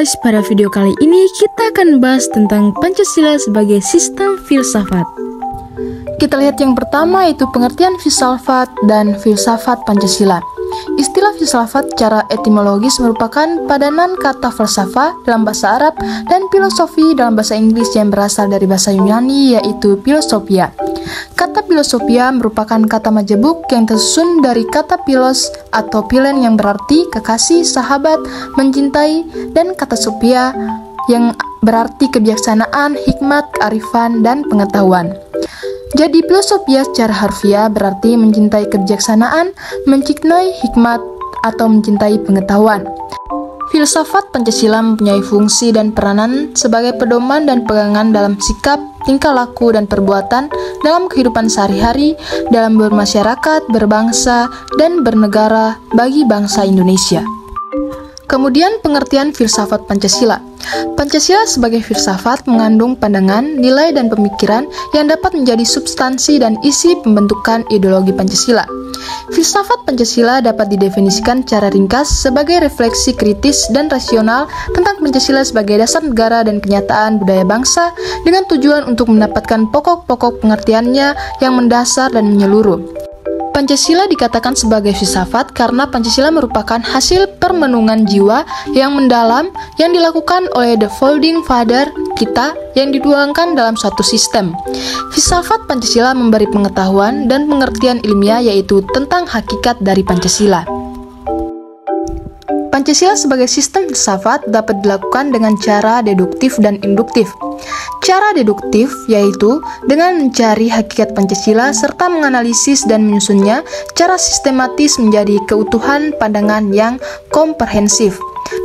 guys, pada video kali ini kita akan bahas tentang Pancasila sebagai sistem filsafat. Kita lihat yang pertama yaitu pengertian filsafat dan filsafat Pancasila. Istilah filsafat secara etimologis merupakan padanan kata falsafah dalam bahasa Arab dan filosofi dalam bahasa Inggris yang berasal dari bahasa Yunani yaitu philosophia. Kata philosophia merupakan kata majemuk yang tersusun dari kata philos atau philen yang berarti kekasih, sahabat, mencintai, dan kata sophia yang berarti kebijaksanaan, hikmat, kearifan, dan pengetahuan. Jadi filosophia secara harfiah berarti mencintai kebijaksanaan, mencintai hikmat, atau mencintai pengetahuan. Filsafat Pancasila mempunyai fungsi dan peranan sebagai pedoman dan pegangan dalam sikap, tingkah laku, dan perbuatan dalam kehidupan sehari-hari, dalam bermasyarakat, berbangsa, dan bernegara bagi bangsa Indonesia. Kemudian pengertian filsafat Pancasila. Pancasila sebagai filsafat mengandung pandangan, nilai, dan pemikiran yang dapat menjadi substansi dan isi pembentukan ideologi Pancasila. Filsafat Pancasila dapat didefinisikan secara ringkas sebagai refleksi kritis dan rasional tentang Pancasila sebagai dasar negara dan kenyataan budaya bangsa dengan tujuan untuk mendapatkan pokok-pokok pengertiannya yang mendasar dan menyeluruh. Pancasila dikatakan sebagai filsafat karena Pancasila merupakan hasil permenungan jiwa yang mendalam yang dilakukan oleh the founding father kita yang dituangkan dalam suatu sistem. Filsafat Pancasila memberi pengetahuan dan pengertian ilmiah yaitu tentang hakikat dari Pancasila. Pancasila sebagai sistem filsafat dapat dilakukan dengan cara deduktif dan induktif. Cara deduktif yaitu dengan mencari hakikat Pancasila serta menganalisis dan menyusunnya secara sistematis menjadi keutuhan pandangan yang komprehensif.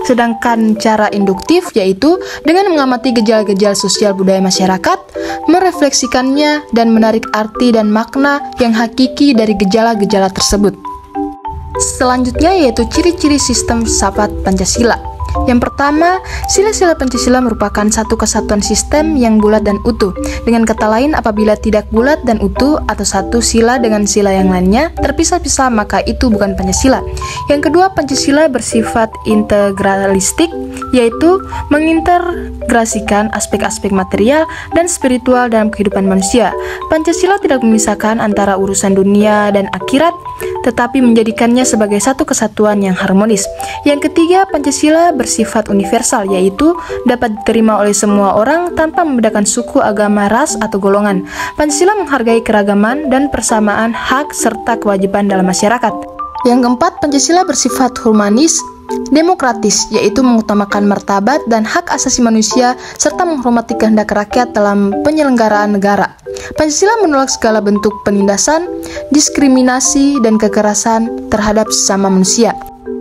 Sedangkan cara induktif yaitu dengan mengamati gejala-gejala sosial budaya masyarakat, merefleksikannya dan menarik arti dan makna yang hakiki dari gejala-gejala tersebut. Selanjutnya yaitu ciri-ciri sistem filsafat Pancasila. Yang pertama, sila-sila Pancasila merupakan satu kesatuan sistem yang bulat dan utuh. Dengan kata lain, apabila tidak bulat dan utuh atau satu sila dengan sila yang lainnya terpisah-pisah, maka itu bukan Pancasila. Yang kedua, Pancasila bersifat integralistik, yaitu mengintegrasikan aspek-aspek material dan spiritual dalam kehidupan manusia. Pancasila tidak memisahkan antara urusan dunia dan akhirat, tetapi menjadikannya sebagai satu kesatuan yang harmonis. Yang ketiga, Pancasila bersifat universal, yaitu dapat diterima oleh semua orang tanpa membedakan suku, agama, ras, atau golongan. Pancasila menghargai keragaman dan persamaan hak serta kewajiban dalam masyarakat. Yang keempat, Pancasila bersifat humanis, demokratis, yaitu mengutamakan martabat dan hak asasi manusia serta menghormati kehendak rakyat dalam penyelenggaraan negara. Pancasila menolak segala bentuk penindasan, diskriminasi, dan kekerasan terhadap sesama manusia.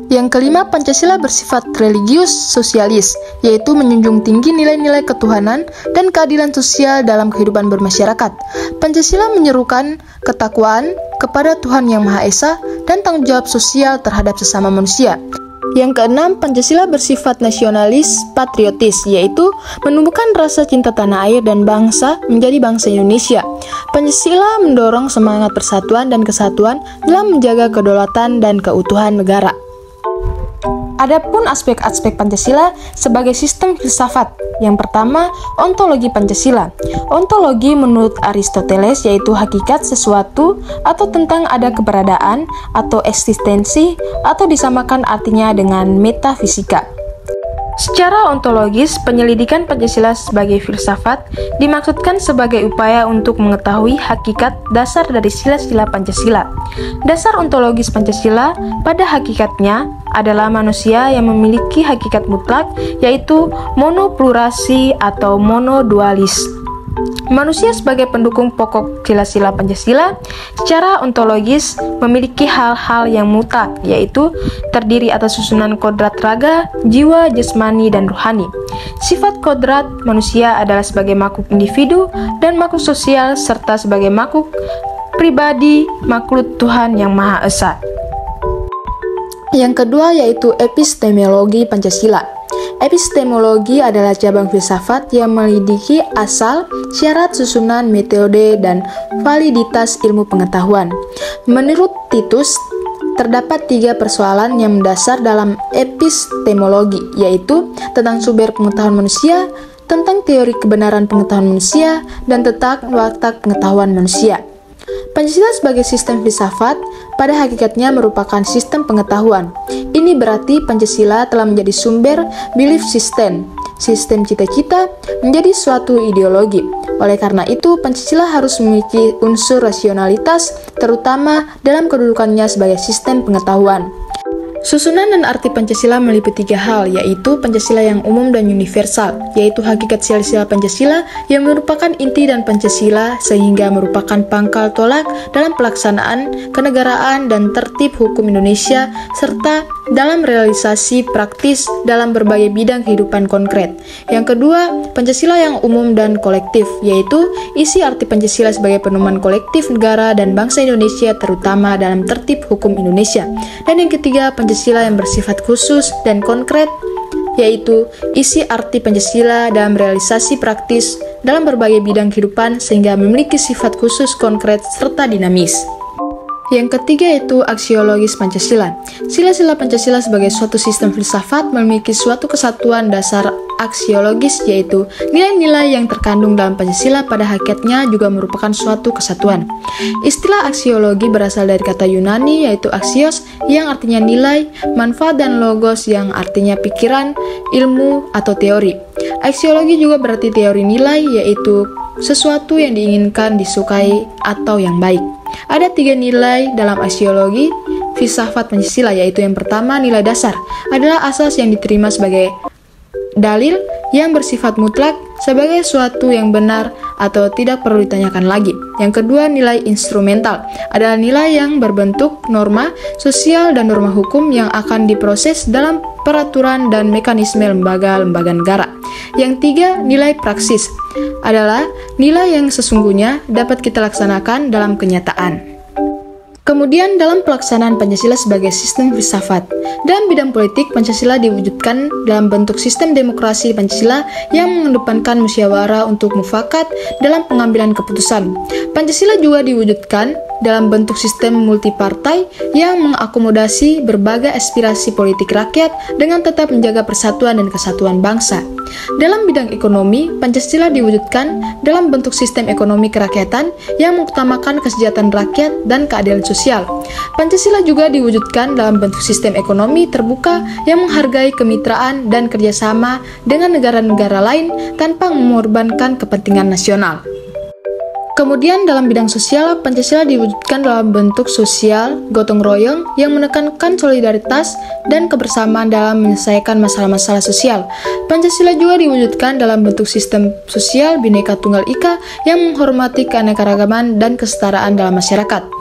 Yang kelima, Pancasila bersifat religius sosialis, yaitu menjunjung tinggi nilai-nilai ketuhanan dan keadilan sosial dalam kehidupan bermasyarakat. Pancasila menyerukan ketakwaan kepada Tuhan Yang Maha Esa dan tanggung jawab sosial terhadap sesama manusia. Yang keenam, Pancasila bersifat nasionalis patriotis, yaitu menumbuhkan rasa cinta tanah air dan bangsa menjadi bangsa Indonesia. Pancasila mendorong semangat persatuan dan kesatuan dalam menjaga kedaulatan dan keutuhan negara. Adapun aspek-aspek Pancasila sebagai sistem filsafat. Yang pertama, ontologi Pancasila. Ontologi menurut Aristoteles yaitu hakikat sesuatu atau tentang ada keberadaan atau eksistensi atau disamakan artinya dengan metafisika. Secara ontologis, penyelidikan Pancasila sebagai filsafat dimaksudkan sebagai upaya untuk mengetahui hakikat dasar dari sila-sila Pancasila. Dasar ontologis Pancasila pada hakikatnya adalah manusia yang memiliki hakikat mutlak, yaitu monoplurasi atau monodualis. Manusia sebagai pendukung pokok sila-sila Pancasila secara ontologis memiliki hal-hal yang mutlak, yaitu terdiri atas susunan kodrat raga, jiwa, jasmani, dan rohani. Sifat kodrat manusia adalah sebagai makhluk individu dan makhluk sosial serta sebagai makhluk pribadi, makhluk Tuhan Yang Maha Esa. Yang kedua yaitu epistemologi Pancasila. Epistemologi adalah cabang filsafat yang menyelidiki asal, syarat, susunan, metode, dan validitas ilmu pengetahuan. Menurut Titus terdapat 3 persoalan yang mendasar dalam epistemologi, yaitu tentang sumber pengetahuan manusia, tentang teori kebenaran pengetahuan manusia, dan tentang watak pengetahuan manusia. Pancasila sebagai sistem filsafat pada hakikatnya merupakan sistem pengetahuan. Ini berarti Pancasila telah menjadi sumber belief system, sistem cita-cita menjadi suatu ideologi. Oleh karena itu, Pancasila harus memiliki unsur rasionalitas, terutama dalam kedudukannya sebagai sistem pengetahuan. Susunan dan arti Pancasila meliputi 3 hal, yaitu Pancasila yang umum dan universal, yaitu hakikat silsilah Pancasila yang merupakan inti dan Pancasila sehingga merupakan pangkal tolak dalam pelaksanaan kenegaraan dan tertib hukum Indonesia, serta dalam realisasi praktis dalam berbagai bidang kehidupan konkret. Yang kedua, Pancasila yang umum dan kolektif, yaitu isi arti Pancasila sebagai pedoman kolektif negara dan bangsa Indonesia terutama dalam tertib hukum Indonesia. Dan yang ketiga, Pancasila yang bersifat khusus dan konkret, yaitu isi arti Pancasila dalam realisasi praktis dalam berbagai bidang kehidupan sehingga memiliki sifat khusus, konkret, serta dinamis. Yang ketiga yaitu aksiologis Pancasila. Sila-sila Pancasila sebagai suatu sistem filsafat memiliki suatu kesatuan dasar aksiologis, yaitu nilai-nilai yang terkandung dalam Pancasila pada hakikatnya juga merupakan suatu kesatuan. Istilah aksiologi berasal dari kata Yunani yaitu axios yang artinya nilai, manfaat, dan logos yang artinya pikiran, ilmu, atau teori. Aksiologi juga berarti teori nilai, yaitu sesuatu yang diinginkan, disukai, atau yang baik. Ada 3 nilai dalam aksiologi filsafat Pancasila, yaitu yang pertama, nilai dasar adalah asas yang diterima sebagai dalil yang bersifat mutlak sebagai suatu yang benar atau tidak perlu ditanyakan lagi. Yang kedua, nilai instrumental adalah nilai yang berbentuk norma sosial dan norma hukum yang akan diproses dalam peraturan dan mekanisme lembaga-lembaga negara. Yang tiga, nilai praksis adalah nilai yang sesungguhnya dapat kita laksanakan dalam kenyataan. Kemudian dalam pelaksanaan Pancasila sebagai sistem filsafat. Dalam bidang politik, Pancasila diwujudkan dalam bentuk sistem demokrasi Pancasila yang mengedepankan musyawarah untuk mufakat dalam pengambilan keputusan. Pancasila juga diwujudkan dalam bentuk sistem multipartai yang mengakomodasi berbagai aspirasi politik rakyat dengan tetap menjaga persatuan dan kesatuan bangsa. Dalam bidang ekonomi, Pancasila diwujudkan dalam bentuk sistem ekonomi kerakyatan yang mengutamakan kesejahteraan rakyat dan keadilan sosial. Pancasila juga diwujudkan dalam bentuk sistem ekonomi terbuka yang menghargai kemitraan dan kerjasama dengan negara-negara lain tanpa mengorbankan kepentingan nasional. Kemudian dalam bidang sosial, Pancasila diwujudkan dalam bentuk sosial gotong royong yang menekankan solidaritas dan kebersamaan dalam menyelesaikan masalah-masalah sosial. Pancasila juga diwujudkan dalam bentuk sistem sosial Bhinneka Tunggal Ika yang menghormati keanekaragaman dan kesetaraan dalam masyarakat.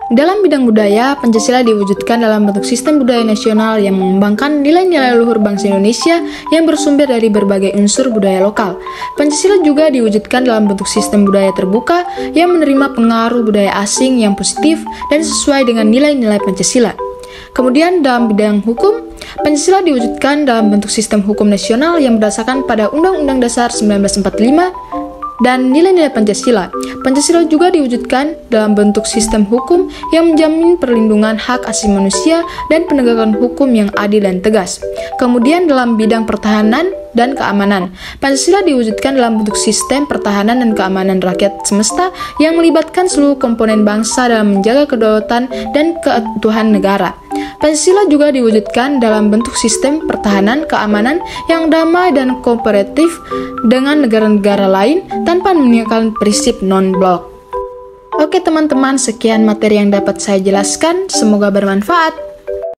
Dalam bidang budaya, Pancasila diwujudkan dalam bentuk sistem budaya nasional yang mengembangkan nilai-nilai luhur bangsa Indonesia yang bersumber dari berbagai unsur budaya lokal. Pancasila juga diwujudkan dalam bentuk sistem budaya terbuka yang menerima pengaruh budaya asing yang positif dan sesuai dengan nilai-nilai Pancasila. Kemudian dalam bidang hukum, Pancasila diwujudkan dalam bentuk sistem hukum nasional yang berdasarkan pada Undang-Undang Dasar 1945 dan nilai-nilai Pancasila. Pancasila juga diwujudkan dalam bentuk sistem hukum yang menjamin perlindungan hak asasi manusia dan penegakan hukum yang adil dan tegas. Kemudian dalam bidang pertahanan dan keamanan, Pancasila diwujudkan dalam bentuk sistem pertahanan dan keamanan rakyat semesta yang melibatkan seluruh komponen bangsa dalam menjaga kedaulatan dan keutuhan negara. Pancasila juga diwujudkan dalam bentuk sistem pertahanan keamanan yang damai dan kooperatif dengan negara-negara lain tanpa meninggalkan prinsip non-blok. Oke teman-teman, sekian materi yang dapat saya jelaskan, semoga bermanfaat.